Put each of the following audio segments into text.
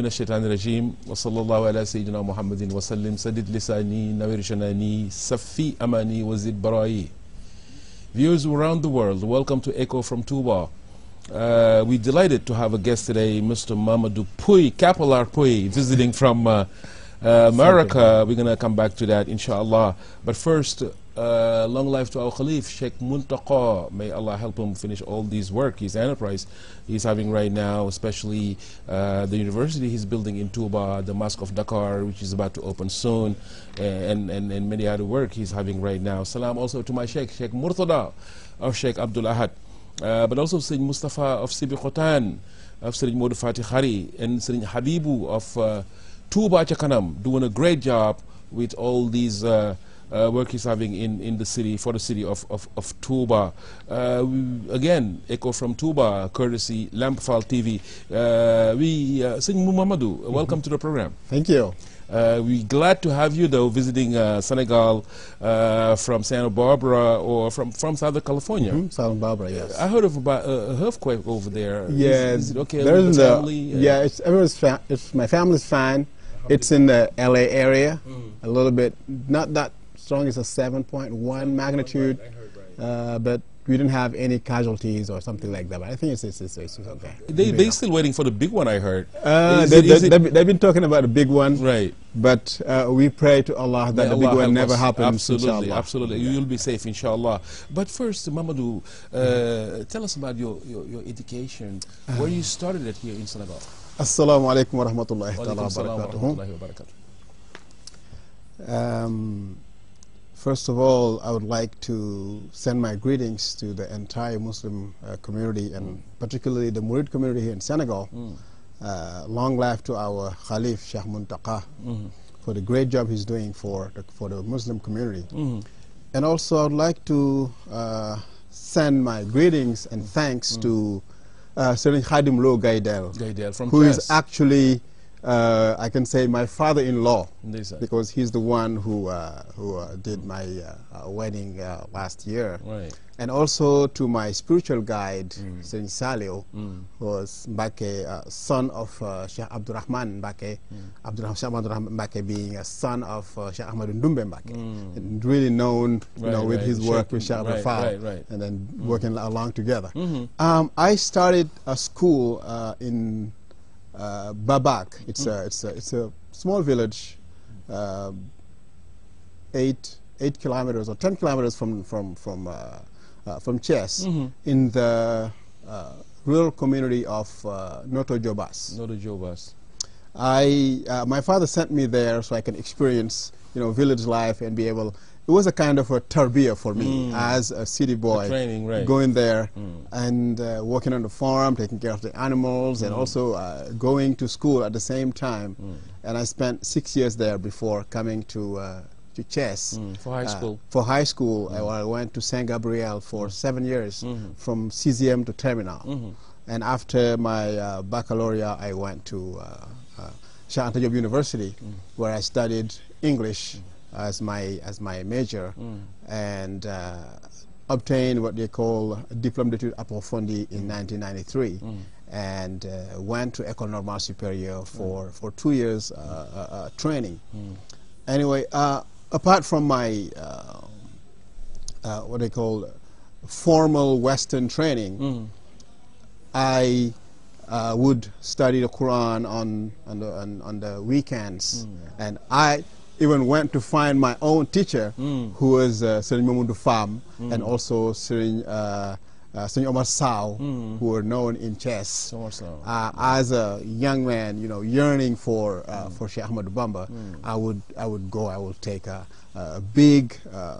الشيطان الرجيم وصلى الله على سيدنا محمد وسلم سدد لساني نوير جناني صفي أماني وزد برائي. Viewers around the world, welcome to Echo from Touba. We're delighted to have a guest today, Mr. Mamadou Pouye, Capilar Pouye, visiting from America. We're going to come back to that, inshallah. But first, long life to our Khalif, Sheikh Muntaqa. May Allah help him finish all these work, his enterprise he's having right now, especially the university he's building in Touba, the Mosque of Dakar, which is about to open soon, and many other work he's having right now. Salam also to my Sheikh, Sheikh Murtada of Sheikh Abdul Ahad, but also Sayyid Mustafa of Sibi Khotan, of Sayyid Modou Fatih Khari, and Sayyid Habibu of Touba Chakanam, doing a great job with all these work he's having in the city, for the city of Touba. Again, Echo from Touba, courtesy Lampfal TV. Sëñ Mamadou, welcome to the program. Thank you. We're glad to have you, though, visiting Senegal from Santa Barbara or from Southern California. Santa Barbara, yes. I heard of about a earthquake over there. Yes. Is it okay? There's it's my family's fine. It's in the LA area, a little bit, not that strong. It's a 7.1 magnitude, but we didn't have any casualties or something like that. But I think it's okay. They're still waiting for the big one, I heard. They've been talking about the big one, right? But we pray to Allah that the big one never happens. Absolutely, inshallah. absolutely. You'll be safe, inshallah. But first, Mamadou, tell us about your education. Where you started it here in Senegal. Assalamu alaikum wa rahmatullahi wa barakatuh. First of all, I would like to send my greetings to the entire Muslim community, and particularly the Murid community here in Senegal. Long life to our Khalif, Sheikh Muntaqa, for the great job he's doing for the Muslim community. And also, I would like to send my greetings and thanks to Serigne Khadim Lo Gaydel, who is actually, I can say, my father-in-law, because he's the one who did my wedding last year. Right. And also to my spiritual guide, Serigne S.Fallou, who was Mbake, son of Sheikh Abdurrahman Mbake, Sheikh Abdurrahman Mbake being a son of Sheikh Ahmadu Ndumbe Mbake, and really known with his work with Sheikh Abdurrahman, and then working along together. I started a school in Babak. It's a small village, 8 kilometers or 10 kilometers from Thiès, in the rural community of Noto Jobas. My father sent me there so I can experience, village life and be able. It was a kind of a tarbiyah for me as a city boy, going there and working on the farm, taking care of the animals, and also going to school at the same time. And I spent 6 years there before coming to Thiès. For high school? For high school, I went to Saint Gabriel for 7 years, from CZM to Terminal. And after my baccalaureate, I went to Cheikh Anta Diop University, where I studied English as my major, and obtained what they call Diplôme d'études approfondies in 1993, and went to École Normale Supérieure for 2 years training. Anyway, apart from my what they call formal Western training, I would study the Quran on the weekends, and I even went to find my own teacher, who was Serigne Mamadou Fam, and also Serigne Senior Omar Sao, who were known in chess. As a young man, you know, yearning for Sheikh Ahmadu Bamba, I would take a big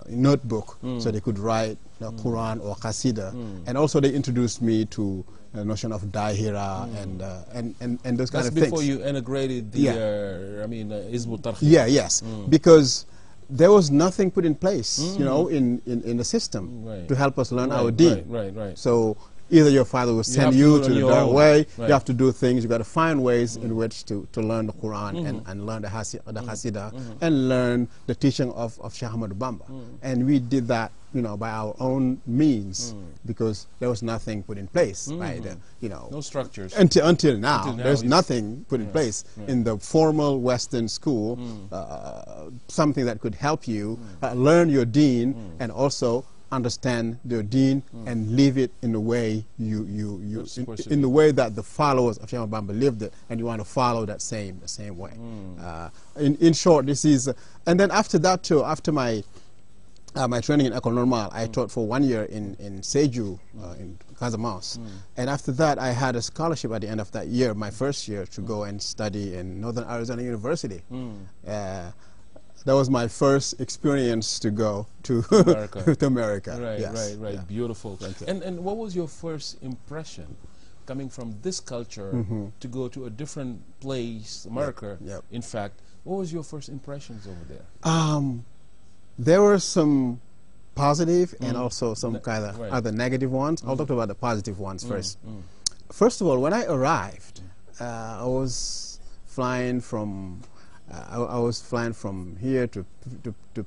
notebook so they could write the Quran or Qasida, and also they introduced me to the notion of Daihira and those kind of things. That's before you integrated the Hizb Tarhib. Yeah, yes, because there was nothing put in place, you know, in the system to help us learn our deen. Right. So either your father will send you to the dark way, you have to do things, you got to find ways in which to learn the Quran and learn the Hasidah and learn the teaching of Sheikh Ahmadu Bamba. And we did that, you know, by our own means because there was nothing put in place by the, you know, no structures until now. There's nothing put in place in the formal Western school, something that could help you learn your deen and also understand your deen and live it in the way in the way that the followers of Sheikh Ahmadu Bamba lived it, and you want to follow that the same way. In short, this is, and then after that too, after my my training in École Normale, I taught for 1 year in Sédhiou, in Casamance. And after that, I had a scholarship at the end of that year, my first year, to go and study in Northern Arizona University. That was my first experience to go to America. to America. Right, yes. right. Yeah. Beautiful. And what was your first impression coming from this culture to go to a different place, America? Yep. In fact, what was your first impressions over there? There were some positive and also some kind of other negative ones. I'll talk about the positive ones first. First of all, when I arrived, I was flying from here to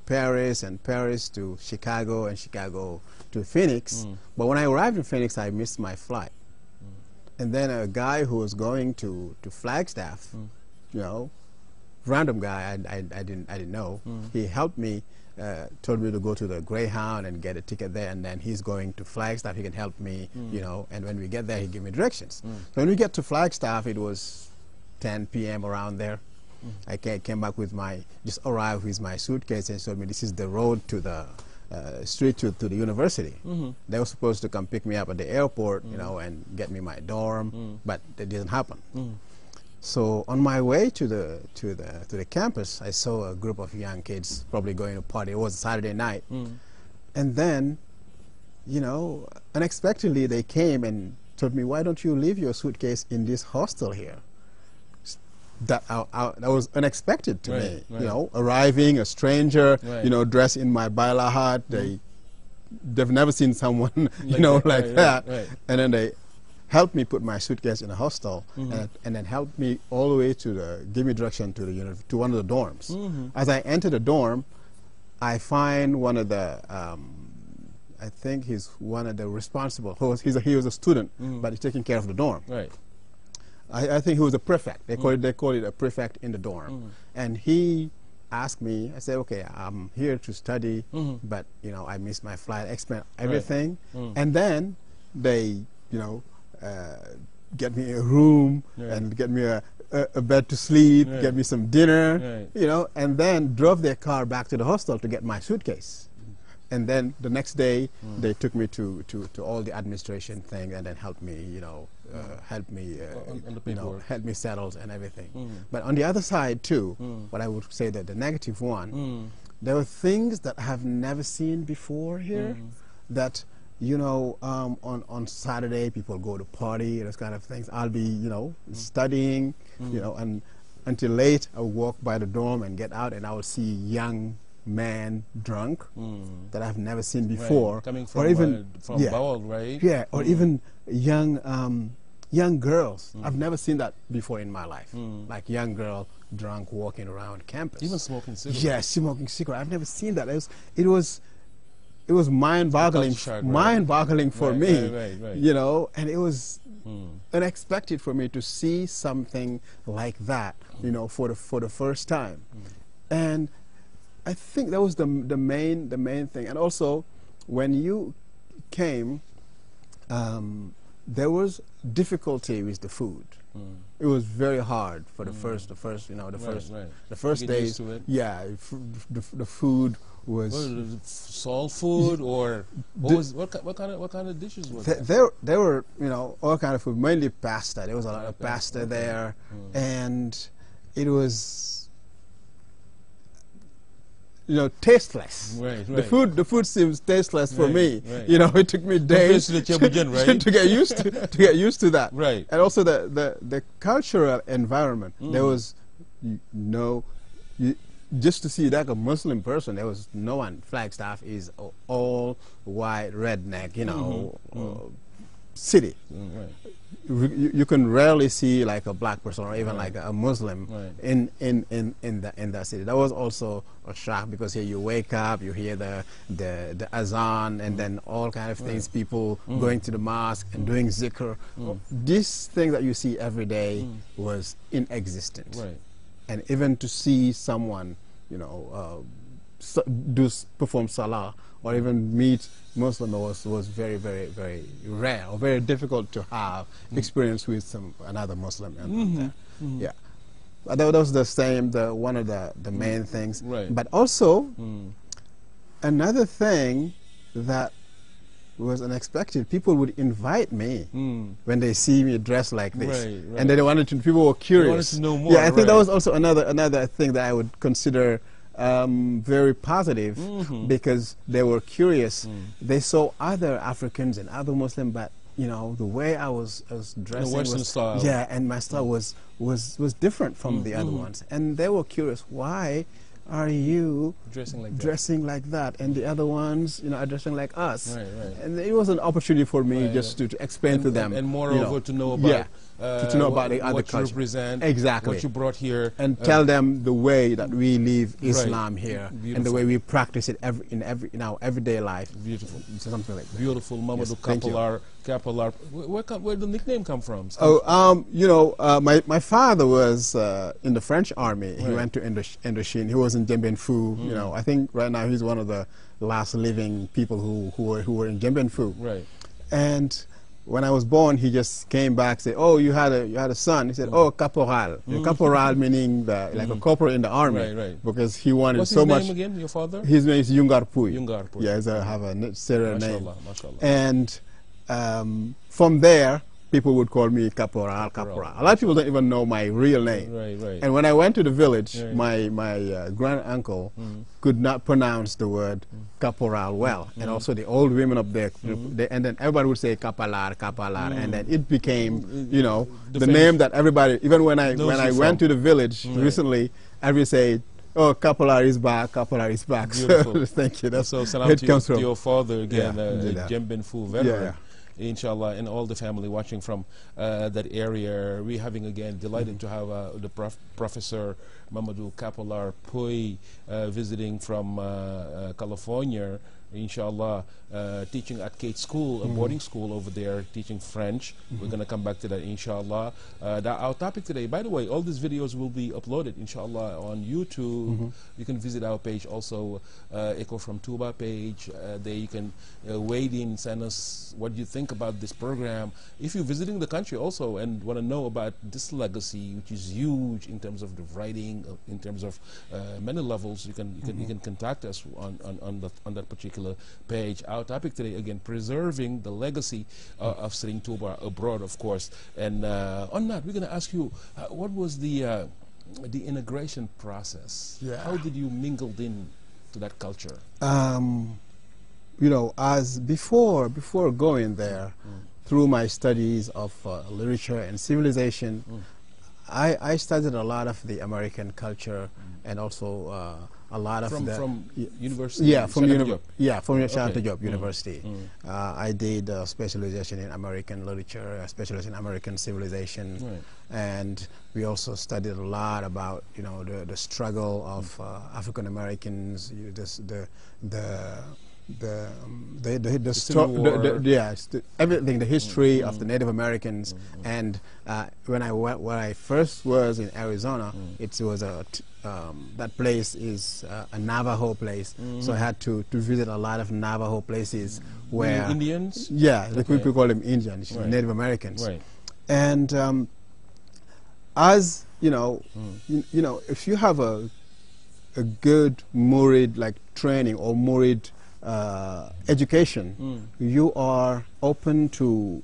Paris, and Paris to Chicago, and Chicago to Phoenix. But when I arrived in Phoenix, I missed my flight. And then a guy who was going to Flagstaff, you know, random guy I didn't know. He helped me, told me to go to the Greyhound and get a ticket there, and then he's going to Flagstaff. He can help me, you know. And when we get there, he gave me directions. So when we get to Flagstaff, it was 10 p.m. around there. I came back with just arrived with my suitcase and showed me this is the road to the street to the university. They were supposed to come pick me up at the airport, you know, and get me my dorm, but that didn't happen. So on my way to the campus, I saw a group of young kids probably going to party. It was a Saturday night, and then, you know, unexpectedly they came and told me, "Why don't you leave your suitcase in this hostel here?" That was unexpected to me. You know, arriving, a stranger, you know, dressed in my baila hat. They've never seen someone, you know, like that. And then they helped me put my suitcase in a hostel, and then helped me all the way to give me direction to one of the dorms. As I enter the dorm, I find one of the I think he's one of the responsible. He was a student, but he's taking care of the dorm. I think he was a prefect. They call it a prefect in the dorm. And he asked me, I said, okay, I'm here to study, but, you know, I missed my flight, explained everything. And then they, you know, get me a room and get me a bed to sleep, get me some dinner, you know, and then drove their car back to the hostel to get my suitcase. And then the next day, they took me to all the administration thing, and then helped me, you know, help me settle and everything. But on the other side too, what I would say that the negative one, there were things that I have never seen before here. That, you know, on Saturday people go to party, those kind of things. I'll be, you know, studying, you know, and until late I would walk by the dorm and get out, and I would see young man drunk that I've never seen before, coming from, or even from Bawal, right? Yeah, or even young girls. I've never seen that before in my life. Like young girl drunk walking around campus, even smoking cigarettes. Yeah, smoking cigarette. I've never seen that. It was mind-boggling, mind-boggling for me. You know, and it was unexpected for me to see something like that. You know, for the first time, and I think that was the main thing. And also, when you came, there was difficulty with the food. It was very hard for the first the first days. Yeah, the food was soul food, or what kind of dishes was there were all kind of food, mainly pasta. There was a lot of pasta there, and it was tasteless. Right. The food seems tasteless for me. Right. It took me days to get used to that. Right. And also the cultural environment. There was just to see like a Muslim person, there was no one. Flagstaff is all white redneck, city. Right. You can rarely see like a black person or even like a Muslim in that city. That was also a shock, because here you wake up, you hear the azan, and then all kind of things, people going to the mosque and doing zikr. This thing that you see every day was inexistent. Right. And even to see someone, perform salah or even meet Muslim was very, very, very rare, or very difficult to have experience with another Muslim. And yeah, but that was the same. One of the main things. Right. But also another thing that was unexpected. People would invite me when they see me dressed like this, and they wanted to. People were curious. They wanted to know more. Yeah, I think that was also another thing that I would consider very positive, because they were curious. They saw other Africans and other Muslims, but the way I was dressing, the Western style. Yeah, and my style was different from the other ones, and they were curious. Why are you dressing like that? And the other ones, are dressing like us. Right. And it was an opportunity for me just to explain to them, and moreover to know about. To know about the other what culture. You represent, exactly, what you brought here, and tell them the way that we live Islam here, Beautiful. and the way we practice it in our everyday life. Beautiful, something like that. Beautiful, Mamadou Kapolar. Where the nickname come from? My father was in the French army. He went to Indochine. He was in Dien Phu. I think right now he's one of the last living people who were in Dien Phu. Right. And when I was born, he just came back and said, "Oh, you had a son." He said, "Oh, caporal." Caporal meaning like a corporal in the army. Right. Because he wanted What's so his much. name again? Your father? His name is Yungar Puy. Yungar Puy. Yeah, I have a Syrian name. Mashallah. And from there, people would call me Caporal. A lot of people don't even know my real name. Right. And when I went to the village, my grand uncle could not pronounce the word caporal well, and also the old women up there, and then everybody would say capalar, and then it became, the name that everybody. Even when I went to the village recently, everybody say, "Oh, Kapolar is back. Kapolar is back." Beautiful. So, thank you. That's so salam where it to comes from. your father again, Yeah, Dien Phu veteran. Yeah. Inshallah, and all the family watching from that area. We're having again delighted to have the Professor Mamadou Kapolar Puy visiting from California. Inshallah, teaching at Kate School, a boarding school over there, teaching French. We're going to come back to that, inshallah. Our topic today, by the way, all these videos will be uploaded, inshallah, on YouTube. You can visit our page also, Echo from Touba page. There you can wade in, send us what you think about this program. If you're visiting the country also and want to know about this legacy, which is huge in terms of the writing, in terms of many levels, you can contact us on that particular page. Our topic today, again, preserving the legacy of Serigne Touba abroad, of course. And on that, we're going to ask you, what was the integration process? Yeah. How did you mingle in to that culture? As before going there, through my studies of literature and civilization, I studied a lot of the American culture and also a lot of from university. Yeah, from Okay. Job University. I did a specialization in American literature, a specialization in American civilization, and we also studied a lot about the struggle of African Americans, everything, the history of the Native Americans, and when I first was in Arizona, it was that place is a Navajo place, so I had to visit a lot of Navajo places where Indians. Yeah, we call them Indians, Native Americans, right. And as you know, if you have a good Murid like training or Murid education, you are open to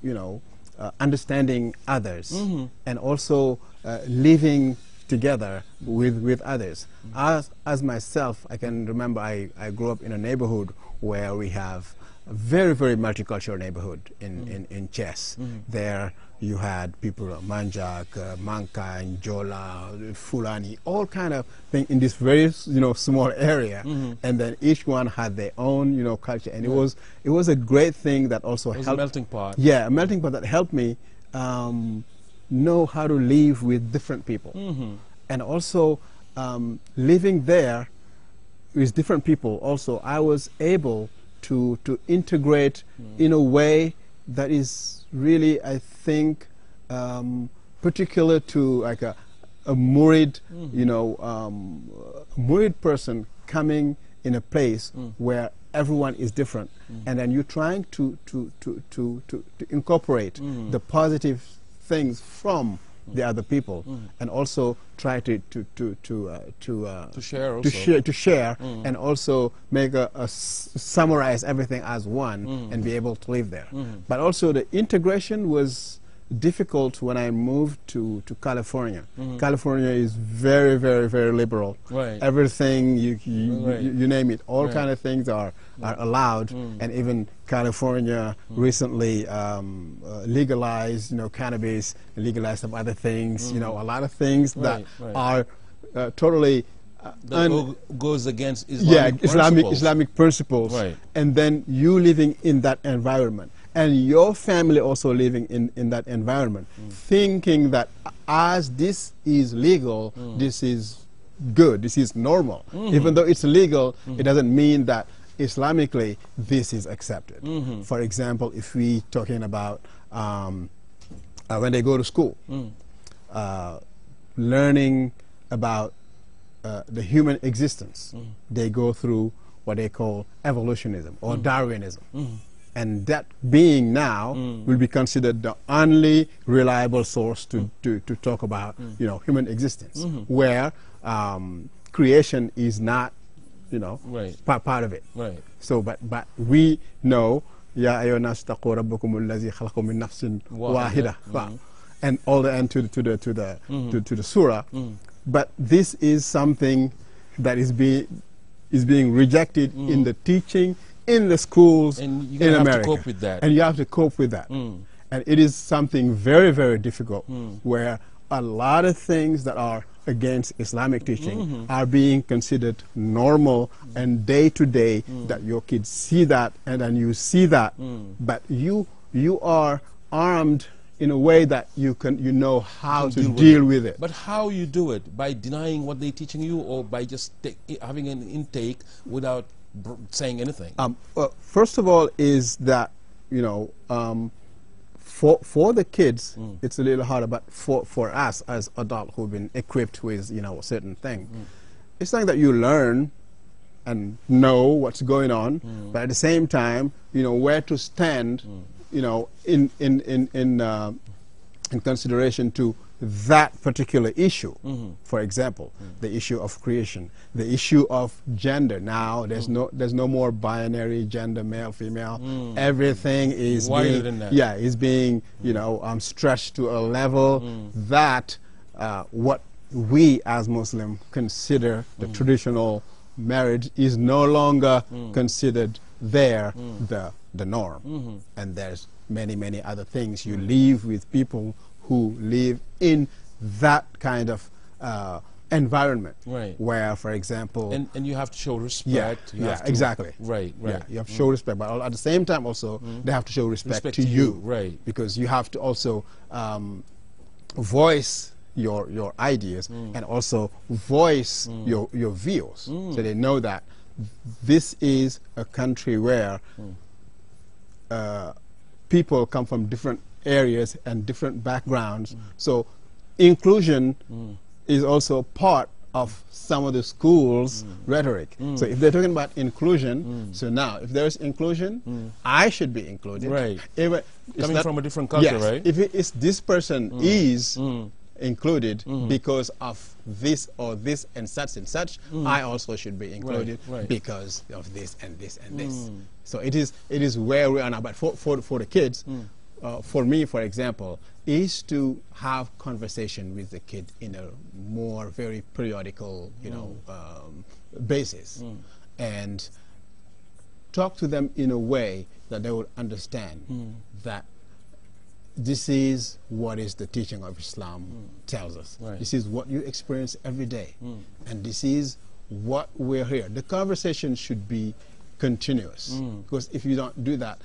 understanding others and also living together with others. As myself, I can remember I grew up in a neighborhood where we have a very, very multicultural neighborhood in Chess. There you had people, Manjak, Manka, Jola, Fulani, all kind of thing in this very small area, and then each one had their own culture, and it was a great thing that also helped. A melting pot. Yeah, a melting pot that helped me know how to live with different people, and also living there with different people. Also, I was able to integrate in a way that is really, I think, particular to like a Murid, Murid person coming in a place where everyone is different, and then you're trying to incorporate the positive things from the other people, and also try to share, and also make summarize everything as one and be able to live there. But also the integration was difficult when I moved to California. California is very, very, very liberal. Right. Everything you name it, all kind of things are allowed, and even California recently legalized cannabis, legalized some other things, a lot of things that are totally that goes against Islamic principles. Right. And then you living in that environment, and your family also living in that environment, thinking that as this is legal, this is good, this is normal. Even though it's legal, it doesn't mean that Islamically this is accepted. For example, if we talking about when they go to school, learning about the human existence, they go through what they call evolutionism or Darwinism. And that being now will be considered the only reliable source to talk about human existence, where creation is not part of it. Right. So but we know Ya ayyuhannas taqu rabbakum allazi khalaqakum min nafsin wahida, and all the end to the surah. But this is something that is being rejected in the teaching in the schools in America. Have to cope with that. And you have to cope with that. And it is something very, very difficult, where a lot of things that are against Islamic teaching are being considered normal and day to day, that your kids see that and then you see that, but you are armed in a way that you know how to deal with it. But how you do it? By denying what they're teaching you, or by just having an intake without saying anything? Well, first of all is that, for the kids, it's a little harder, but for us as adults who've been equipped with, a certain thing, it's something that you learn and know what's going on, but at the same time, where to stand, in consideration to that particular issue. For example, the issue of creation, the issue of gender. Now there's no more binary gender, male, female. Everything is wider than that. Yeah, is being stretched to a level that what we as Muslim consider the traditional marriage is no longer considered the norm. And there's many other things. You live with people who live in that kind of environment, where, for example, and you have to show respect. Exactly. Right. Yeah, you have to show respect, but at the same time also they have to show respect to you, right? Because you have to also voice your ideas and also voice your views, so they know that this is a country where people come from different areas and different backgrounds. So inclusion is also part of some of the schools' rhetoric. So if they're talking about inclusion, so now if there's inclusion, I should be included. Right. Even coming from a different culture, yes, right? If it's this person is included because of this or this and such, I also should be included because of this and this and this. So it is where we are now. But for the kids, for me, for example, is to have conversation with the kid in a more very periodical, basis, and talk to them in a way that they would understand that this is what is the teaching of Islam tells us. Right. This is what you experience every day, and this is what we're here. The conversation should be continuous, because if you don't do that,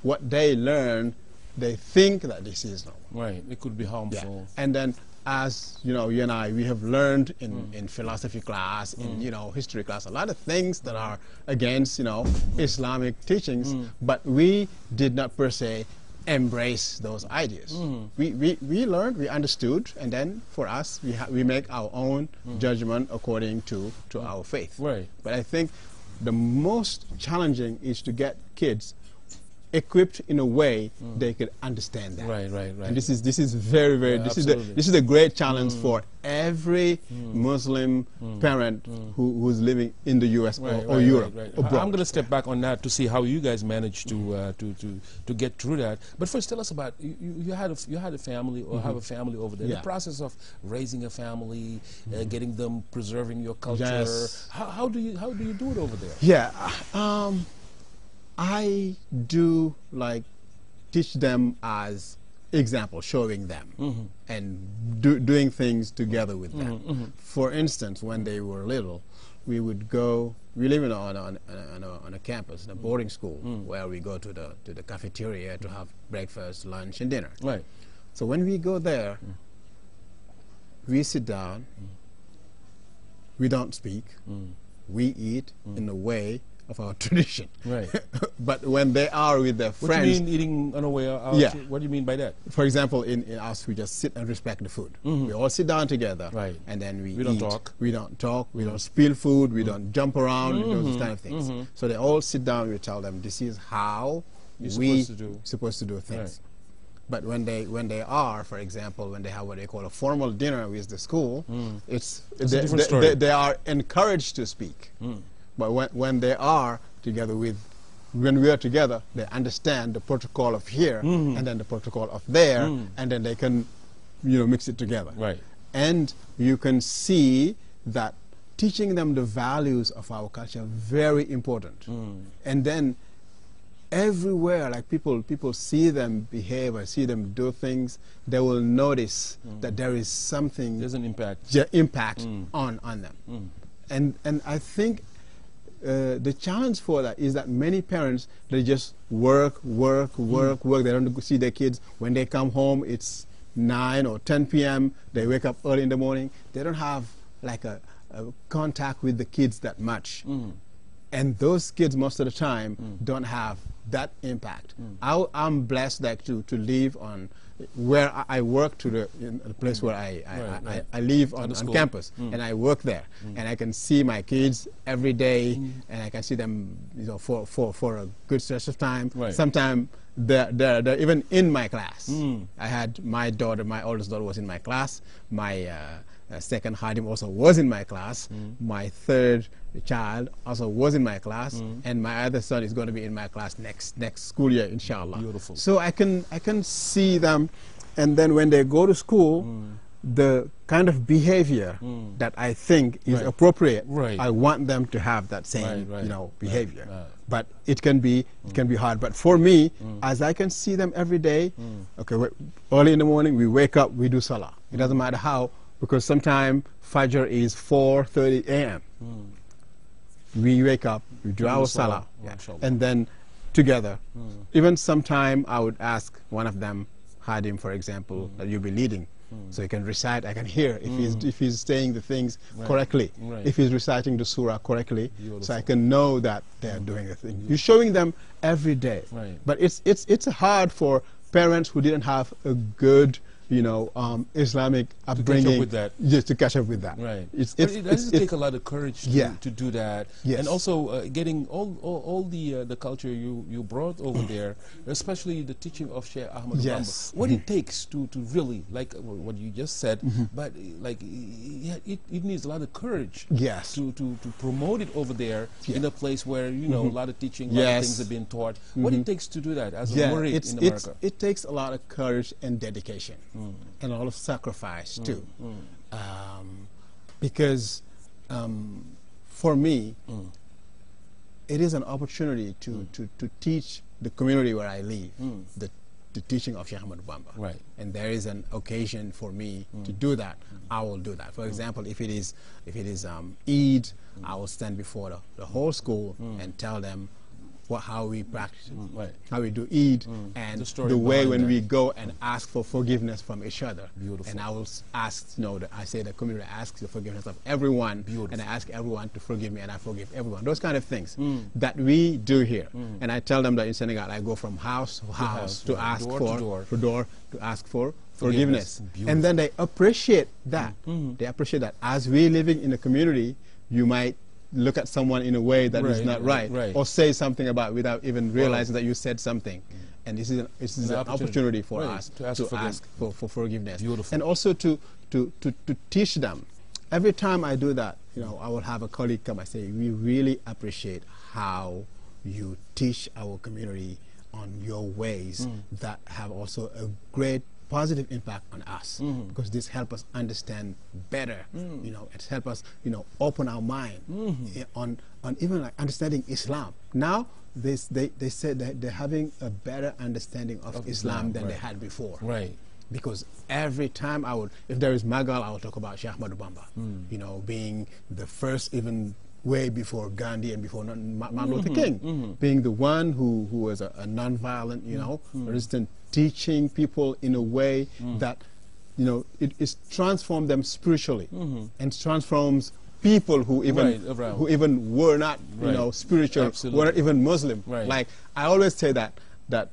what they learn, they think that this is normal. Right, it could be harmful. Yeah. And then, as you know, you and I, we have learned in philosophy class, in history class, a lot of things that are against Islamic teachings, but we did not per se embrace those ideas. We learned, we understood, and then for us, we make our own judgment according to our faith. Right. But I think the most challenging is to get kids equipped in a way they could understand that. Right. And this is very, very, this is a great challenge for every Muslim parent who's living in the U.S. or Europe. I'm going to step back on that to see how you guys managed to get through that. But first, tell us about you had a family or have a family over there. The process of raising a family, getting them, preserving your culture. Yes. How do you do it over there? Yeah. I do teach them as example, showing them and doing things together with them. For instance, when they were little, we would go. We live on a campus, in a boarding school, where we go to the cafeteria to have breakfast, lunch, and dinner. Right. So when we go there, we sit down. We don't speak. We eat in a way of our tradition. Right. But when they are with their friends... What do you mean eating unaware? What do you mean by that? For example, in us, we just sit and respect the food. We all sit down together, and then we don't eat. talk. We don't talk. We don't spill food. We don't jump around, those kind of things. So they all sit down, we tell them, this is how we're supposed to do things. Right. But when they are, for example, when they have what they call a formal dinner with the school, it's a different story. They are encouraged to speak. But when they are together when we are together, they understand the protocol of here and then the protocol of there, and then they can, mix it together. Right. And you can see that teaching them the values of our culture very important. And then everywhere, people see them behave or see them do things, they will notice that there is something. There's an impact. Impact on them. And I think the challenge for that is that many parents, they just work. They don't see their kids. When they come home, it's 9 or 10 p.m. They wake up early in the morning. They don't have a contact with the kids that much. And those kids, most of the time, don't have that impact. I'm blessed to live on where I work in the place where I live on campus, and I work there, and I can see my kids every day, and I can see them for a good stretch of time. Right. Sometimes they're even in my class. I had my oldest daughter was in my class. My second Hadim also was in my class. My third child also was in my class, and my other son is going to be in my class next school year, inshallah. Beautiful. So I can see them, and then when they go to school, the kind of behavior that I think is appropriate, I want them to have that same behavior. But it can be hard. But for me, as I can see them every day, early in the morning we wake up, we do salah. It doesn't matter how, because sometimes Fajr is 4:30 a.m. We wake up, we do our salah, and then together. Even sometime I would ask one of them, Hadim, for example, that you'll be leading, So he can recite, I can hear if he's saying the things correctly, if he's reciting the surah correctly. Beautiful. So I can know that they're doing the thing. You're showing them every day. But it's hard for parents who didn't have a good, you know, Islamic upbringing, to catch up with that. Just to catch up with that. Right. It does take a lot of courage to do that, and also getting all the culture you brought over there, especially the teaching of Sheikh Ahmad Bamba. What it takes to really, like what you just said, but like it needs a lot of courage. Yes. To promote it over there in a place where you know a lot of teaching, a lot of things are being taught. What it takes to do that as a murid in America? It takes a lot of courage and dedication. And a lot of sacrifice too, because for me, it is an opportunity to teach the community where I live the teaching of Sheikh Ahmad Bamba. Right. And there is an occasion for me to do that. I will do that. For example, if it is Eid, I will stand before the whole school and tell them how we practice, how we do Eid, and the way when we go and ask for forgiveness from each other. Beautiful. And I will ask, you know, I say the community asks the forgiveness of everyone, and I ask everyone to forgive me, and I forgive everyone. Those kind of things that we do here. And I tell them that in Senegal, I go from house to house to ask door to ask for forgiveness. And then they appreciate that. They appreciate that. As we're living in a community, you might look at someone in a way that is not right, or say something about without even realizing that you said something. And this is an opportunity for us to ask for forgiveness. Beautiful. And also to teach them. Every time I do that, you know, I will have a colleague come and say, we really appreciate how you teach our community on your ways that have also a great positive impact on us, because this helps us understand better. You know, it helps us, you know, open our mind on even like understanding Islam. Now they said that they're having a better understanding of Islam than they had before. Right. Because every time if there is Magal, I will talk about Sheikh Ahmad Bamba. You know, being the first, even way before Gandhi and before Martin Luther King, being the one who was a non-violent, you know, resistant, teaching people in a way that, you know, it transformed them spiritually and transforms people who even were not, you know, spiritual, were not even Muslim. Like I always say that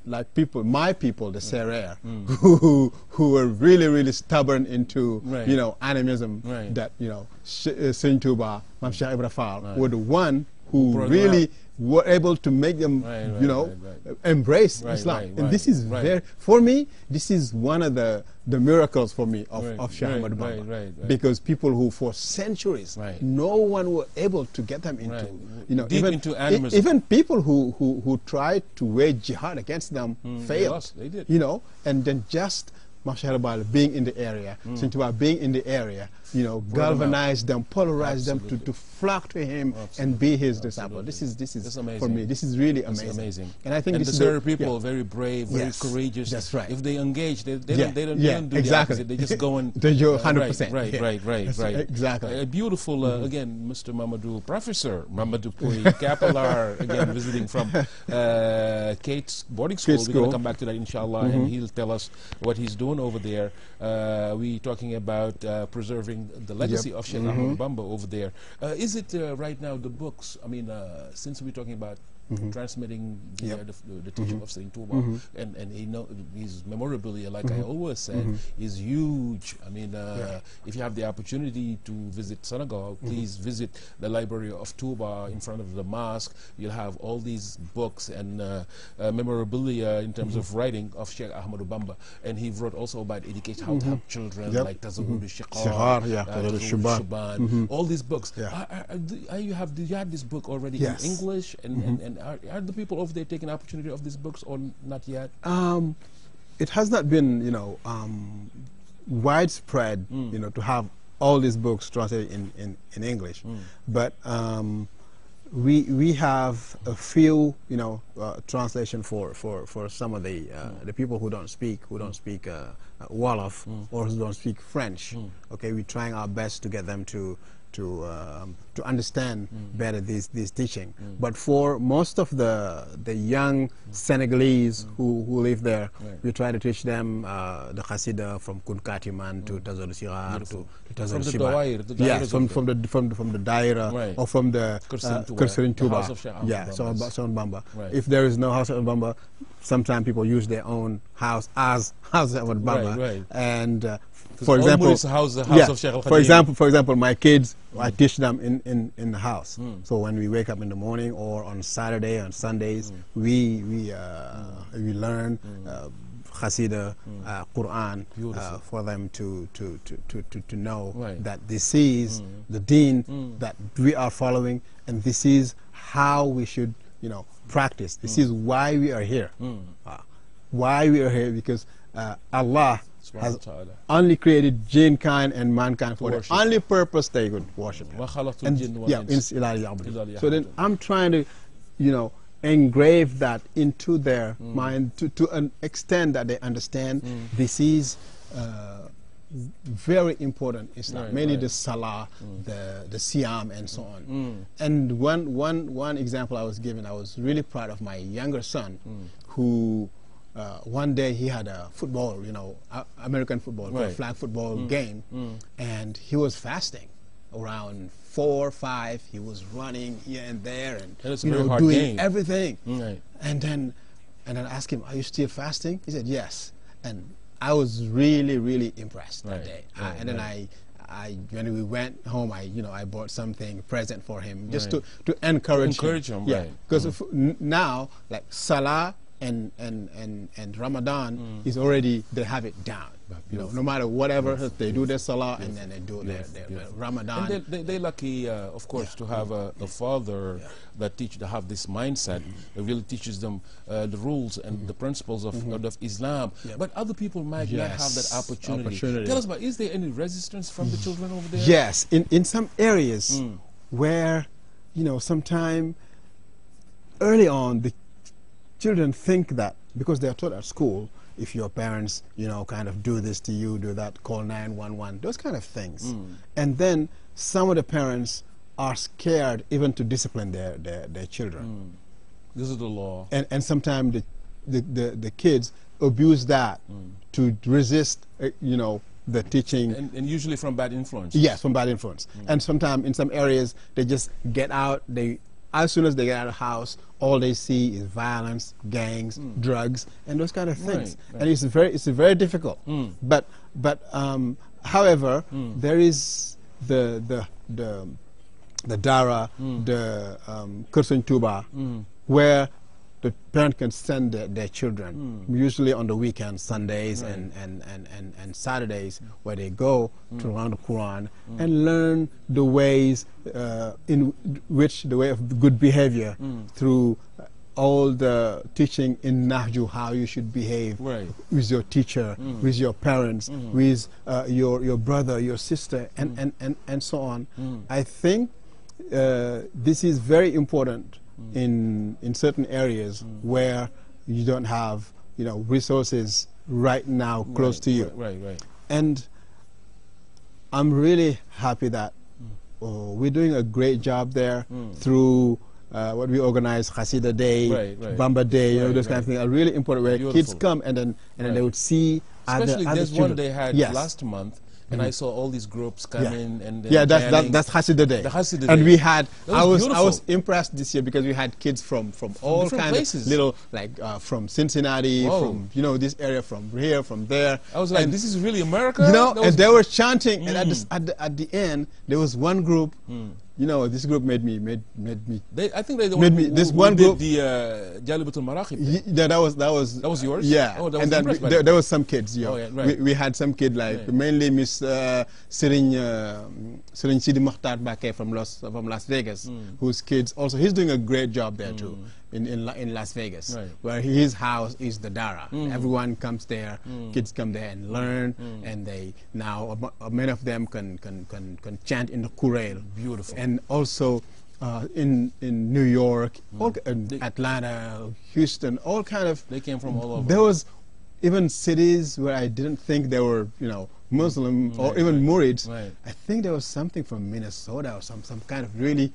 like my people, the Serer, who were really stubborn into, you know, animism, that, you know, Saint Touba, Mam Cheikh Ibra Fall, were the one who really were able to make them, you know, embrace Islam. And this is for me, this is one of the miracles for me of Sheikh Ahmad Bamba. Because people who for centuries, no one were able to get them into, you know, deep into animism. Even people who tried to wage jihad against them failed. They did. You know, and then just Mashallah being in the area, Sintuba being in the area, you know, galvanize them, polarize them to flock to him and be his disciple. This is for me, this is really amazing. And I think this is the people very brave, very courageous. That's right. If they engage, they don't do the opposite. They just go and they do 100%. Right. Exactly. Beautiful. Again, Mr. Mamadou, Professor Mamadou Puri, Capilar, again visiting from Kate's boarding school. We're going to come back to that, inshallah, and he'll tell us what he's doing over there. We're talking about preserving the legacy of Sheikh Ahmad Bamba over there. Is it right now the books? I mean, since we're talking about transmitting the teaching of Saint Touba, and his memorabilia, like I always said, is huge. I mean, if you have the opportunity to visit Senegal, please visit the library of Touba in front of the mosque. You'll have all these books and memorabilia in terms of writing of Sheikh Ahmad Bamba, and he wrote also about education, how to help children, like Tazawwud al-Shiqar, Shuban, all these books. Do you have this book already in English, and are the people over there taking opportunity of these books or not yet? It has not been, you know, widespread, you know, to have all these books translated in English, but we have a few, you know, translation for some of the people who don't speak Wolof or who don't speak French. Okay, we're trying our best to get them to to understand better this teaching. But for most of the young Senegalese who live there, we try to teach them the Qasida from Kun Katiman to Tazar Sirar to Tazar Sibar. Yes, from the Daira or from the Kursarin Touba. Yeah, so Bamba. If there is no house of Bamba, sometimes people use their own house as house of Bamba. And for example, for example, my kids, I teach them in the house. So when we wake up in the morning or on Saturday and Sundays, we learn Qasida, Quran for them to know that this is the deen that we are following, and this is how we should, practice. This is why we are here. Why we are here, because Allah has only created jinkind and mankind for the only purpose they could worship Him. So then I'm trying to, engrave that into their mind to an extent that they understand this is very important Islam, mainly the Salah, the Siyam, and so on. And one example I was given, I was really proud of my younger son, who one day he had a football, American football, flag football game, and he was fasting around 4 or 5. He was running here and there and doing everything. And then I asked him, "Are you still fasting?" He said, "Yes." And I was really, really impressed that day. And then when we went home, I bought something present for him just to encourage him. Yeah, because now, like Salah and Ramadan is already, they have it down. No matter whatever, they do their Salah and then they do their Ramadan. And they're lucky, of course, to have a father that have this mindset that really teaches them the rules and the principles of Islam. But other people might not have that opportunity. Tell us about, is there any resistance from the children over there? Yes, in some areas where, sometime early on, the children think that because they are taught at school, if your parents, kind of do this to you, do that, call 911, those kind of things. And then some of the parents are scared even to discipline their children. This is the law. And sometimes the kids abuse that to resist, the teaching. And usually from bad influence. Yes, from bad influence. And sometimes in some areas, they just get out, as soon as they get out of the house, all they see is violence, gangs, drugs, and those kind of things. And it's very difficult. But however, there is the Dara, the Kursun Touba, where the parent can send their children, usually on the weekends, Sundays and Saturdays, where they go to learn the Quran and learn the ways in which the way of good behavior through all the teaching in Nahju, how you should behave with your teacher, with your parents, with your brother, your sister, and so on. I think this is very important in certain areas where you don't have resources right now close to you. And I'm really happy that we're doing a great job there through what we organize, Qasida Day, Bamba Day, those kind of things are really important, where kids come and then they would see especially other there's children. One they had last month, and I saw all these groups come in and that's Qasida Day. The Qasida and Day. we had I was beautiful. impressed this year because we had kids from all kinds places. of little, like from Cincinnati, from this area, from here, from there. I was like, this is really America? And they were chanting, and at the end there was one group. This group made me. I think they made me. This one group, the Jalibatul Maraqib. Yeah, that was yours. Yeah, oh, that was and then there was some kids. We had some kid mainly Miss Serigne Sidi Mokhtar Bakke from Las Vegas, whose kids also, he's doing a great job there too in Las Vegas, where his house is the Dara. Everyone comes there, kids come there and learn, and they now many of them can chant in the Qur'an. Beautiful. And also in New York, Atlanta, Houston, all kind of. They came from all over. There was even cities where I didn't think there were Muslim or even Murids. Right. I think there was something from Minnesota or some kind of really,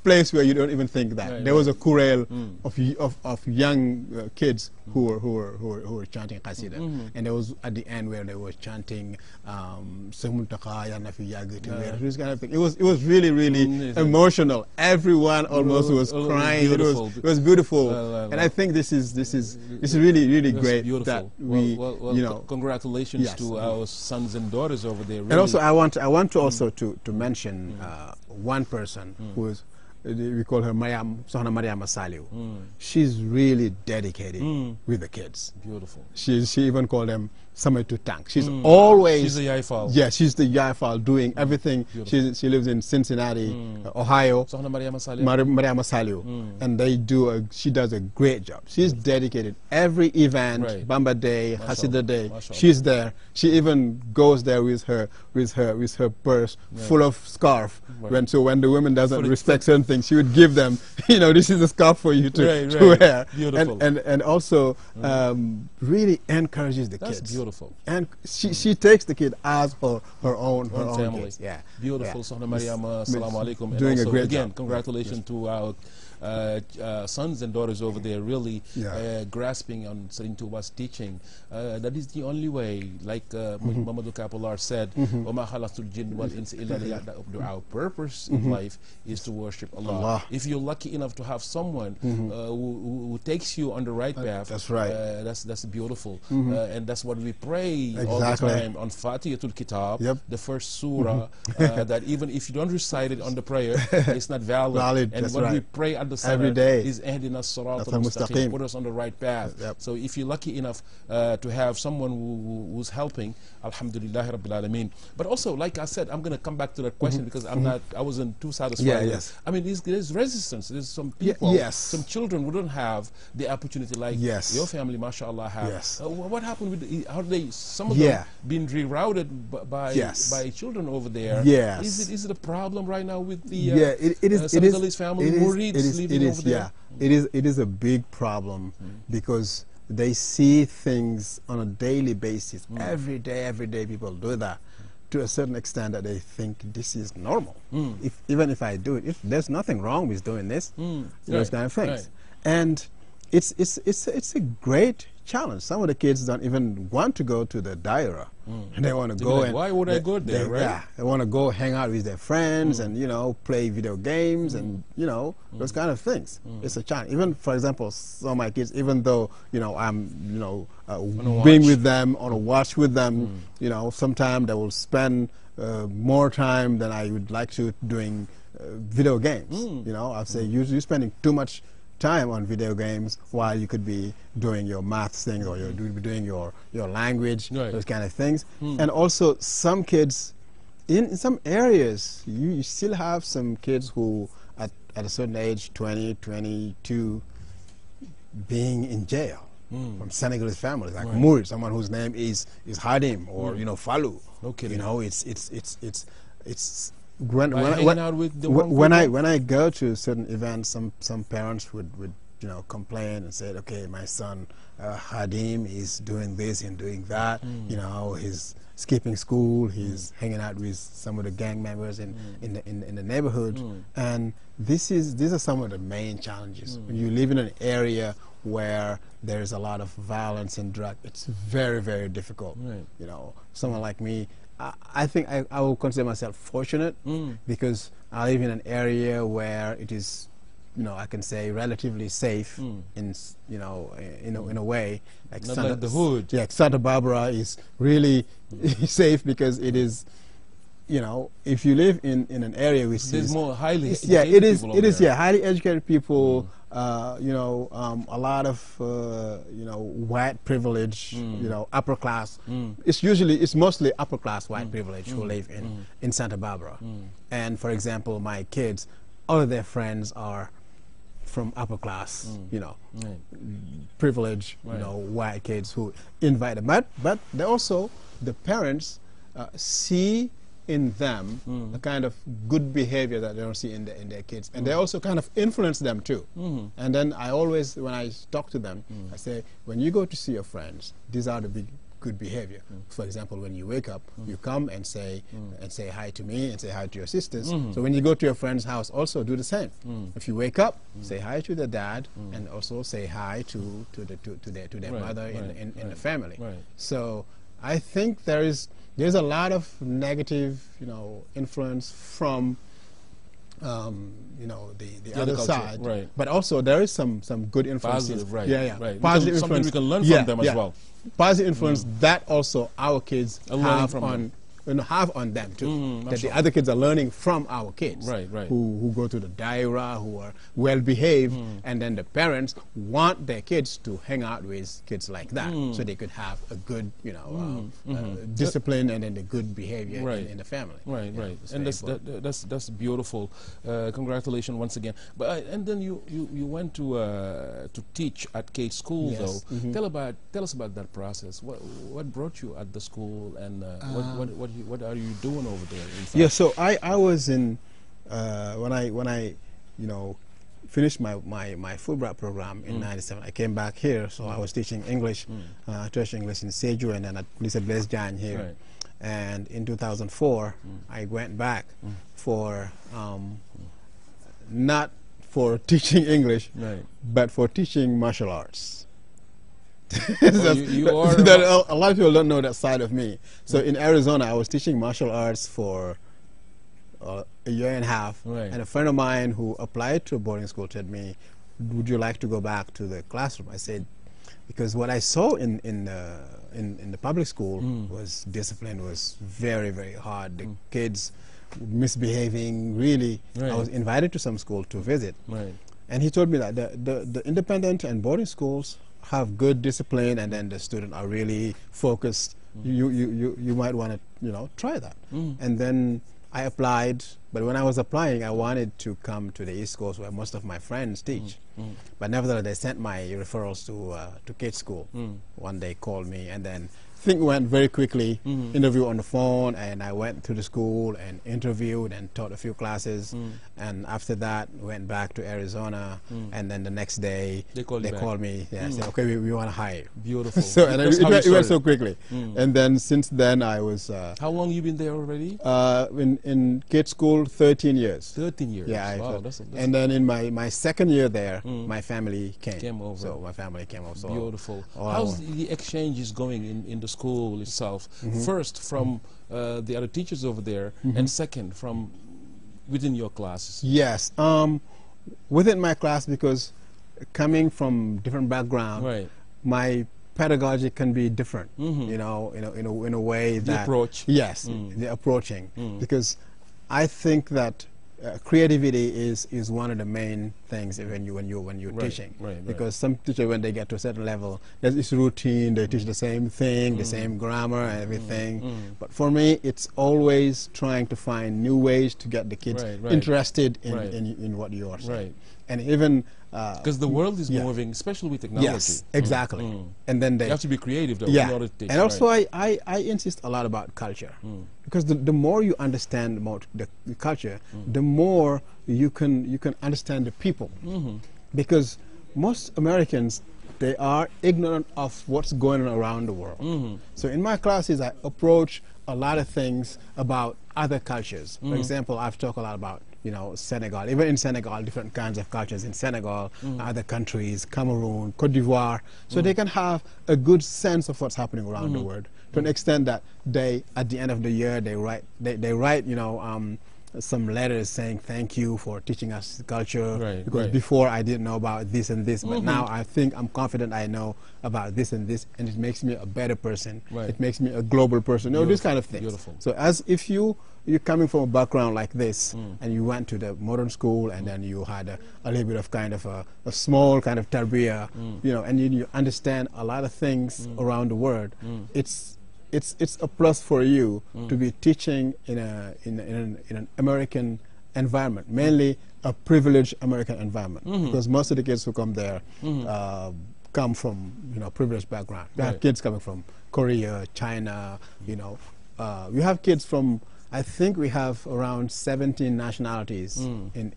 place where you don't even think that. Right, there was a chorale of young kids who were chanting qasida, and there was at the end where they were chanting this kind of thing. It was really emotional. Everyone almost was crying. Beautiful. It was beautiful, and I think this is really great beautiful. that we congratulations to our sons and daughters over there. Really. And also I want to also to mention one person who is, we call her Sohna Mariam Saliu. She's really dedicated with the kids. Beautiful. She even called them Samaitu Tank. She's always... She's the Yaifal. Yeah, she's the Yaifal doing everything. She lives in Cincinnati, Ohio. Sohna Mariam Saliu. Mariam Saliu. And she does a great job. She's dedicated. Every event, Bamba Day, Hasidah Day, she's there. She even goes there with her purse full of scarf. So when the woman doesn't respect certain things, she would give them, this is a scarf for you to wear. Beautiful. And also really encourages the That's kids. Beautiful. And she takes the kid as her own family. Kids. Yeah. Beautiful. Sohna Mariam, assalamu alaikum. And doing also, a great again, job. congratulations to our sons and daughters over there, really grasping on Sarin Touba's teaching. That is the only way, like Mamadou Kapolar said, our purpose in life is to worship Allah. If you're lucky enough to have someone who takes you on the right path, that's right. That's beautiful. And that's what we pray all the time on Fatihatul Kitab, the first surah, that even if you don't recite it on the prayer, it's not valid. And what we pray at the every day is Ihdina Siratal Mustaqim, put us on the right path. So if you're lucky enough to have someone who's helping, Alhamdulillah Rabbil Alameen. But also, like I said, I'm going to come back to that question because I wasn't too satisfied. I mean, there's resistance. There's some people, some children who don't have the opportunity like your family, mashallah, have. What happened with some of them being rerouted by children over there? Is it a problem right now with the Senegalese family? It is a big problem because they see things on a daily basis. Every day people do that to a certain extent that they think this is normal. Even if I do it, there's nothing wrong with doing this, those kind of things. And it's a great challenge. Some of the kids don't even want to go to the daira. And they want to go and why would I go there, right? Yeah, they want to go hang out with their friends and play video games and those kind of things. It's a challenge. Even for example, some of my kids, even though I'm being with them on a watch with them, sometimes they will spend more time than I would like to doing video games. I'll say you're spending too much time on video games while you could be doing your maths things or you're doing your language, those kind of things. And also some kids, in some areas, you still have some kids who at a certain age, 20, 22, being in jail from Senegalese families, like Murid, someone whose name is Hadim or Fallou. It's when I go to certain events, some parents would complain and say, okay, my son Hadim is doing this and doing that. He's skipping school. He's hanging out with some of the gang members in the neighborhood. And these are some of the main challenges. When you live in an area where there's a lot of violence and drug, it's very, very difficult. Someone like me, I think I will consider myself fortunate because I live in an area where it is, I can say relatively safe in a way. Like not like the hood. Yeah, Santa Barbara is really safe because it is, if you live in an area which there's more highly educated people highly educated people. A lot of white privilege, upper class. It's mostly upper class white privilege who live in Santa Barbara. And for example, my kids, all of their friends are from upper class, privilege, white kids who invite them. But they also, the parents see in them a kind of good behavior that they don't see in their kids, and they also kind of influence them too. And then I always, when I talk to them, I say, when you go to see your friends, these are the good behavior. For example, when you wake up, you come and say hi to me and say hi to your sisters. So when you go to your friend's house, also do the same. If you wake up, say hi to the dad and also say hi to their mother in the family. So I think there's a lot of negative, influence from the other culture, side, but also there is some good influences. Positive, right? Positive Something influence. we can learn from them as well. Positive influence that also our kids have on them too. That the other kids are learning from our kids, who go to the daira, who are well behaved, and then the parents want their kids to hang out with kids like that, so they could have a good, discipline and then the good behavior in the family. And that's beautiful. Congratulations once again. But and then you went to teach at GAYE school, though. Tell us about that process. What brought you at the school, and what are you doing over there? Yeah, so I was in when I finished my Fulbright program in '97. I came back here, so I was teaching English. I taught English in Seju and then at Lycée Blaise Diagne here. And in 2004, I went back for not for teaching English, but for teaching martial arts. A lot of people don't know that side of me. So in Arizona, I was teaching martial arts for a year and a half, and a friend of mine who applied to a boarding school told me, "Would you like to go back to the classroom?" I said, because what I saw in the public school was discipline was very, very hard. The kids misbehaving, really. I was invited to some school to visit, and he told me that the independent and boarding schools have good discipline, and then the students are really focused. You might want to try that. And then I applied, but when I was applying, I wanted to come to the East Coast where most of my friends teach. But nevertheless, they sent my referrals to GAYE school. One day called me, and then things went very quickly. Interview on the phone, and I went to the school and interviewed and taught a few classes. And after that, went back to Arizona, and then the next day they called me. Yeah, said, "Okay, we want to hire you." Beautiful. So and it went so quickly. And then since then, I was. How long you been there already? In GAYE school, 13 years. 13 years. Yeah. Wow, and then in my second year there, my family came over. So my family came over. So beautiful. How's the exchanges going in the school itself? First, from the other teachers over there, and second, from within your classes? Yes, within my class, because coming from different background, my pedagogy can be different. In a way that the approach. Yes, the approaching, because I think that creativity is one of the main things when you're teaching, because some teachers, when they get to a certain level, there's this routine, they teach the same thing, the same grammar and everything. But for me, it's always trying to find new ways to get the kids interested in what you are saying. And even because the world is moving, especially with technology. Yes, exactly. And then you have to be creative, though. In order to teach, and also I insist a lot about culture, because the more you understand about the culture, the more you can understand the people. Because most Americans, they are ignorant of what's going on around the world. So in my classes, I approach a lot of things about other cultures. For example, I've talked a lot about Senegal. Even in Senegal, different kinds of cultures in Senegal, other countries, Cameroon, Cote d'Ivoire, so they can have a good sense of what's happening around the world, to an extent that they, at the end of the year, they write some letters saying thank you for teaching us culture, because before I didn't know about this and this, but now I think I'm confident I know about this and this, and it makes me a better person. It makes me a global person. This kind of things. Beautiful. So as if you're coming from a background like this, and you went to the modern school, and then you had a little bit of kind of a small kind of tarbiyah, and you understand a lot of things around the world, it's a plus for you to be teaching in an American environment, mainly a privileged American environment, because most of the kids who come there come from privileged background. We have kids coming from Korea, China. We have kids from I think we have around 17 nationalities in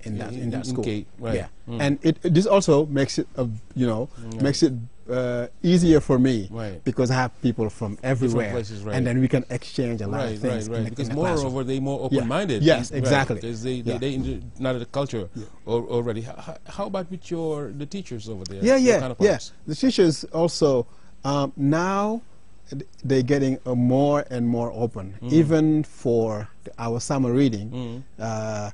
that school. GAYE, right. Yeah, and this also makes it makes it easier for me, because I have people from everywhere, places, and then we can exchange a lot of things. Because moreover, they're more open-minded. Yes, exactly. Because they know the culture already. How about with the teachers over there? The teachers also now they're getting more and more open. Even for our summer reading, I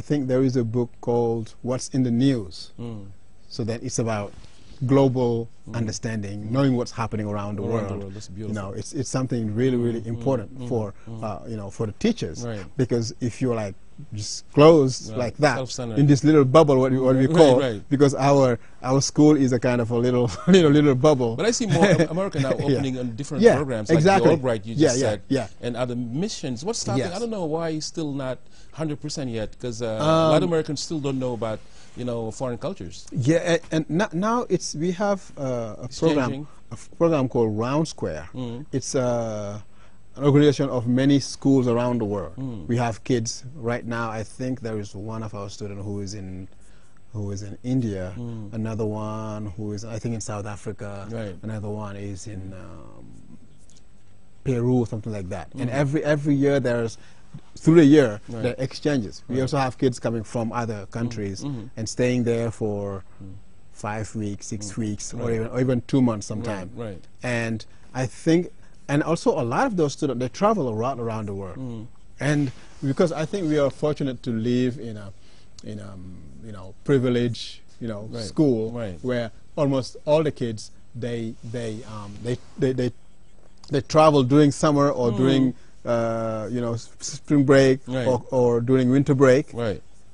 think there is a book called "What's in the News," so that it's about global understanding, knowing what's happening around the world. That's beautiful. It's something really, really important for for the teachers, because if you're like just closed like that in this little bubble, what we call, because our school is a kind of a little bubble. But I see more America now opening on different programs, like the Albright you just said, and other missions. What's stopping? I don't know why it's still not 100% yet, because a lot of Americans still don't know about foreign cultures. Yeah, and now we have a program called Round Square. It's an organization of many schools around the world. We have kids right now. I think there is one of our students who is in India, another one who is, I think, in South Africa, another one is in Peru, something like that. And every year there's, through the year, there are exchanges. We also have kids coming from other countries and staying there for 5 weeks, 6 weeks, or even 2 months sometime. And I think, and also a lot of those students, they travel a lot around the world. And because I think we are fortunate to live in a privileged school where almost all the kids they travel during summer or during spring break or during winter break.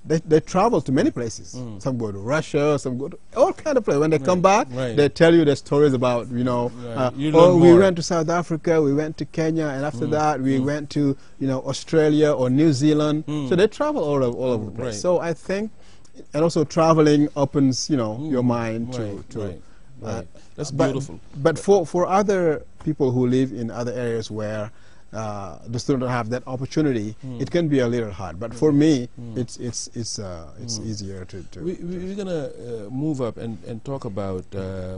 They travel to many places. Some go to Russia, some go to all kind of places. When they come back, they tell you their stories about, we went to South Africa, we went to Kenya, and after that we went to, Australia or New Zealand. So they travel all over the place. So I think, and also traveling opens, your mind to that's beautiful. But for other people who live in other areas where the students don't have that opportunity, it can be a little hard. But for me, it's easier to. We're gonna move up and talk about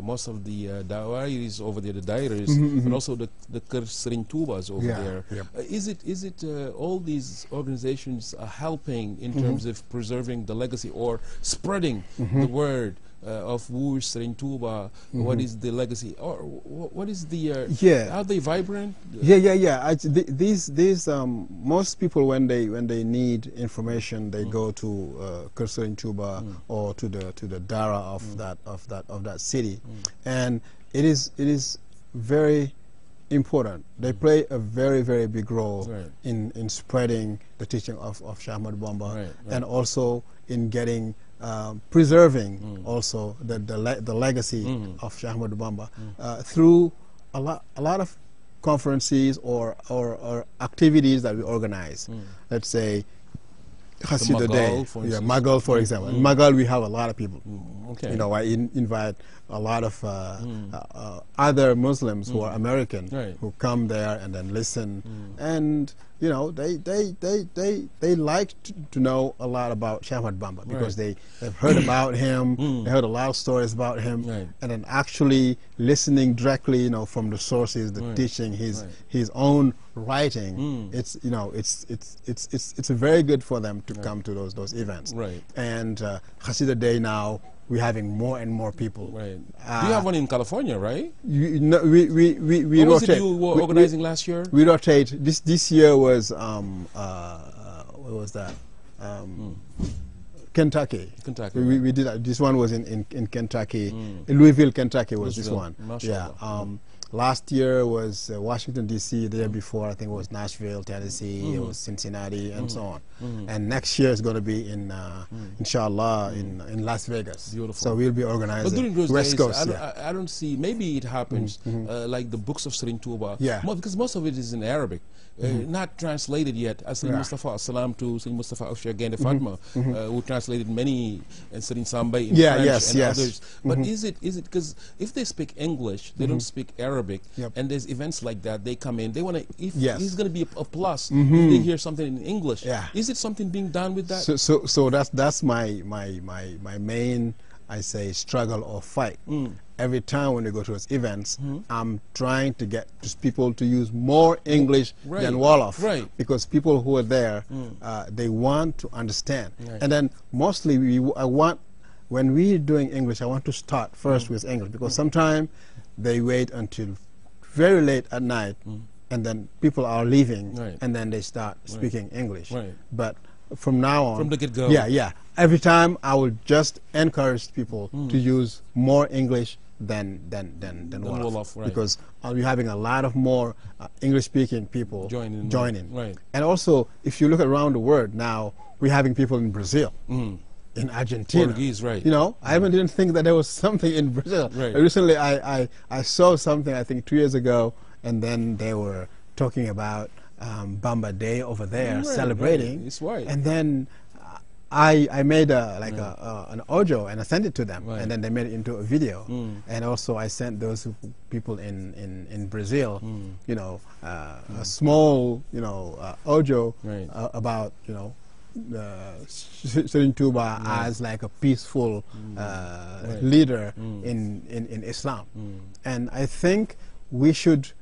most of the dairies over there, the dairies, and also the Sering Tubas over there. Is it all these organizations are helping in terms of preserving the legacy or spreading the word of Wush, Sering Touba? What is the legacy, or what is the are they vibrant? These most people when they need information, they go to Sering Touba or to the Dara of that city, and it is very important. They play a very, very big role in spreading the teaching of Shah Ahmad Bamba, and also in getting preserving also the legacy of Shah Ahmad Bamba through a lot of conferences or activities that we organize. Let's say Hasidah Day, Magal, for example. In Magal we have a lot of people. I invite a lot of other Muslims who are American who come there and then listen, and they like to know a lot about Shah Ahmad Bamba, because they've heard about him, they heard a lot of stories about him, and then actually listening directly, from the sources, the teaching, his own writing. It's very good for them to come to those events. And Hasidah Day now, we're having more and more people. You have one in California, right? We what was rotate. it you were organizing last year? We rotate. This year was what was that? Kentucky. We did that. This one was in Kentucky. In Louisville, Kentucky was this one. Last year was Washington, D.C. The year before, I think it was Nashville, Tennessee. It was Cincinnati, and so on. And next year is going to be in, inshallah, in Las Vegas. Beautiful. So we'll be organizing. But during those West days, Coast. I don't see. Maybe it happens like the books of Sering Touba. Because most of it is in Arabic, not translated yet. As Mustafa Salam to Mustafa Gaynde Fatma, who translated translated many in Samba in Yeah, French yes, and yes. others. But is it because if they speak English, they don't speak Arabic, Yep. and there's events like that, they come in, they want to. If Yes. it's going to be a plus, if they hear something in English, Yeah. is it something being done with that? So that's my main, I say, struggle or fight. Every time when we go to those events, I'm trying to get people to use more English than Wolof, because people who are there, they want to understand. And then mostly when we're doing English, I want to start first with English, because sometimes they wait until very late at night, and then people are leaving, and then they start speaking English. But from now on, from the get-go, every time I will just encourage people to use more English than Wolof, because I'll be having a lot of more English-speaking people joining. And also, if you look around the world now, we're having people in Brazil, in Argentina. Portuguese, You know, I even didn't think that there was something in Brazil. Recently, I saw something, I think 2 years ago, and then they were talking about Bamba Day over there, celebrating. And then I made an audio and I sent it to them, and then they made it into a video. And also I sent those people in Brazil, you know, a small, you know, audio about, you know, Serigne Touba as like a peaceful leader in Islam. And I think we should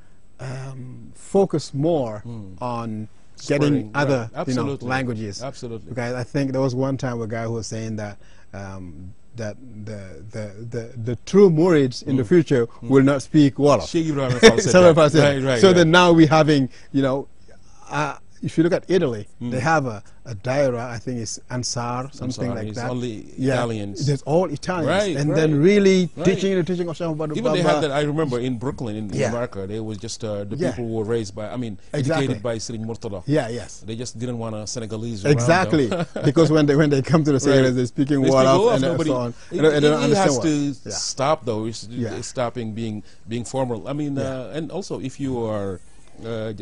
focus more on getting other languages. Absolutely. Because I think there was one time a guy who was saying that that the true Murids in the future will not speak Wolof. So then now we're having, you know, if you look at Italy, they have a daira, I think it's Ansar, something like that. Only Italians. It's all Italians. And then really teaching the teaching of Shahbad. Even they had that, I remember, in Brooklyn, in America, they was just the people who were raised by, educated by Serigne Murtada. They just didn't want a Senegalese around Because when they come to the Senegalese, they're speaking Wolof and so on. It has to stop, though. It's stopping being formal. And also, if you are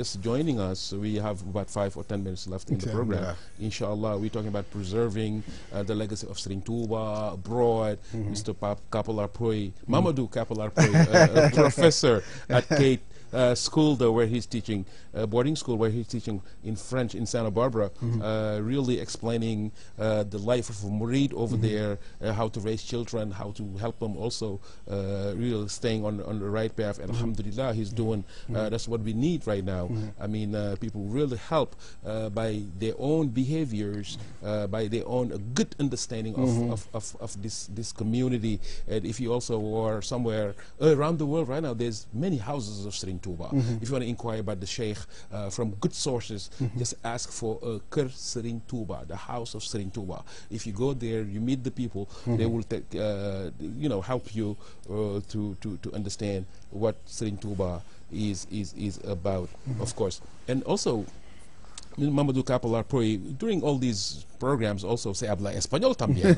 just joining us, we have about 5 or 10 minutes left in the program. Inshallah, we're talking about preserving the legacy of Serigne Touba abroad. Mr. Kapolar Poy, Mamadou Kapolar Poy, a professor at Kate school, though, where he's teaching, boarding school, where he's teaching in French in Santa Barbara, really explaining the life of a Murid over there, how to raise children, how to help them also really staying on the right path. And alhamdulillah, he's doing, that's what we need right now. People really help by their own behaviors, by their own good understanding of this community. And if you also are somewhere around the world right now, there's many houses of Serigne Touba. If you want to inquire about the Sheikh from good sources, just ask for Kër Serigne Touba, the house of Serigne Touba. If you go there, you meet the people, they will take, help you to understand what Serigne Touba is about, of course. And also, Mamadou Kapolar Poy, during all these programs, also say habla español también.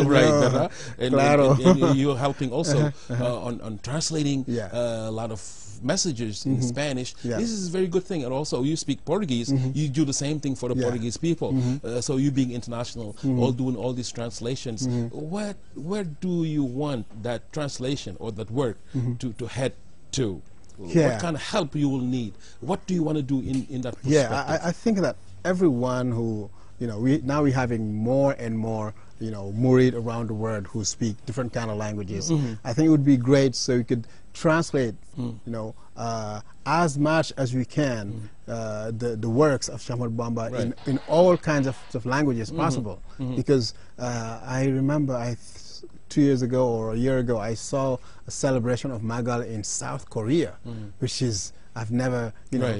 Right, and you're helping also on translating a lot of messages in Spanish. This is a very good thing. And also, you speak Portuguese, you do the same thing for the Portuguese people. So you being international, all doing all these translations, where do you want that translation or that work to head to? What kind of help you will need? What do you want to do in that perspective? I think that everyone who, now we're having more and more, Murid around the world who speak different kind of languages. I think it would be great so we could translate, as much as we can, the works of Ahmad Bamba in all kinds of languages possible. Because I remember 2 years ago or a year ago, I saw a celebration of Magal in South Korea, which is, I've never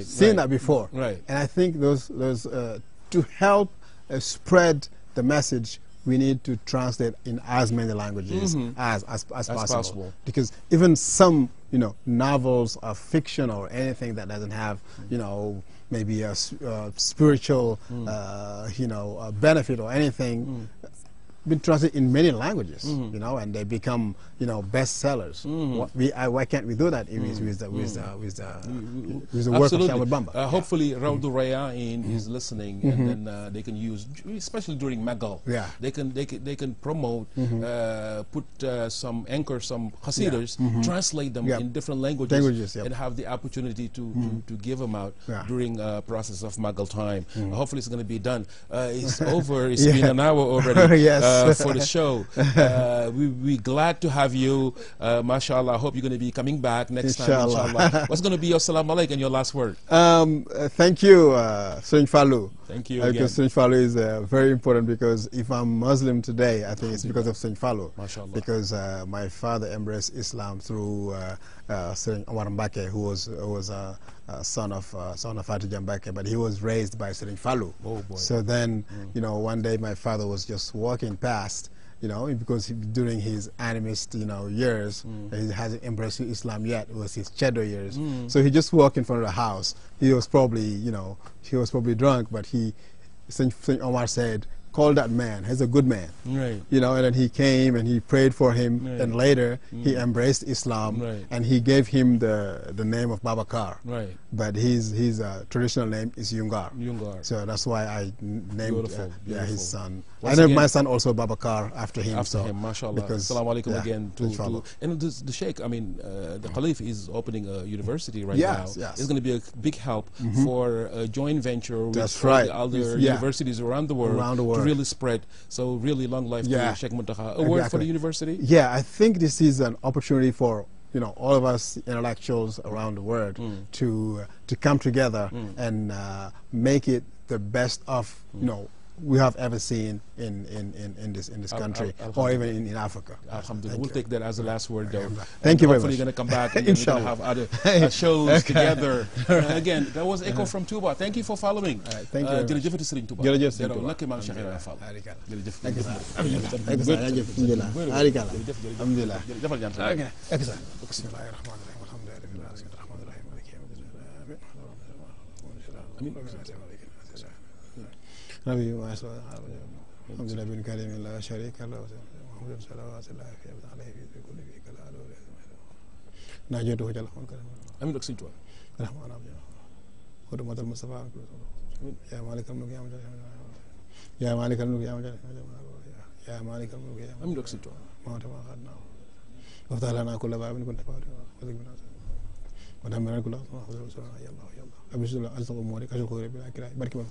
seen that before. And I think those to help spread the message, we need to translate in as many languages as possible. Because even some novels of fiction or anything that doesn't have maybe a spiritual benefit or anything, been translated in many languages, you know, and they become, you know, bestsellers. Why can't we do that with the work of Shamad Bamba? Hopefully, Raoudou Rayahin is listening, and then they can use, especially during Magal. Yeah. They can promote, put some qasidas, translate them in different languages, and have the opportunity to give them out during process of Magal time. Hopefully, it's going to be done. It's over. It's been an hour already for the show. We're glad to have you. Mashallah. I hope you're going to be coming back next time. Inshallah. What's going to be your salam alaikum and your last word? Thank you, S.Fallou. Thank you. Because S.Fallou is very important, because if I'm Muslim today, I think it's because of S.Fallou. Mashallah. Because my father embraced Islam through Sëriñ Omar Mbake, who was a son of Fatija Mbake, but he was raised by Sëriñ Fallou. Oh boy. So then, you know, one day my father was just walking past, you know, because during his animist, you know, years, he hasn't embraced Islam yet. It was his Cheddar years. So he just walked in front of the house. He was probably, you know, he was probably drunk, but Saint Omar said, call that man, he's a good man. Right. You know, and then he came and he prayed for him, and later he embraced Islam, and he gave him the name of Babakar. Right. But his traditional name is Yungar. Yungar. So that's why I named his son. Once I named my son also Babakar after him. After him, mashallah. Assalamu alaikum again. And the Sheikh, I mean, the Khalif is opening a university right now. It's going to be a big help for a joint venture with the other universities around the world to really spread. So really long life to Sheikh Muntaha. A word for the university? Yeah, I think this is an opportunity for, you know, all of us intellectuals around the world to come together and make it the best of, you know, we have ever seen in this country, or even in Africa. Alhamdulillah. We'll take that as the last word, though. Thank you very much. Hopefully, you're going to come back and we're going to have other shows together. Again, that was Echo from Touba. Thank you for following. Thank you. Jërëjëf Serigne Touba. Jërëjëf Serigne Touba. Lakk Maam Cheikh Ibrahima Fall. نبي ما يسوى الحمد لله بن كريم لا شريك له محمد صلوات الله عليه في كل في كل ناجيته جل خير امين لك سيدوا الرحمن الرحيم خدمة المصطفى يا مالك الملك يا مالك الملك يا مالك الملك يا امين لك سيدوا ما تما خدنا وافتح لنا كل باب كنت فاتح ودمرنا كل يا الله يا الله أبشر الله ألتقى أموري كشكر بلا كراي بارك الله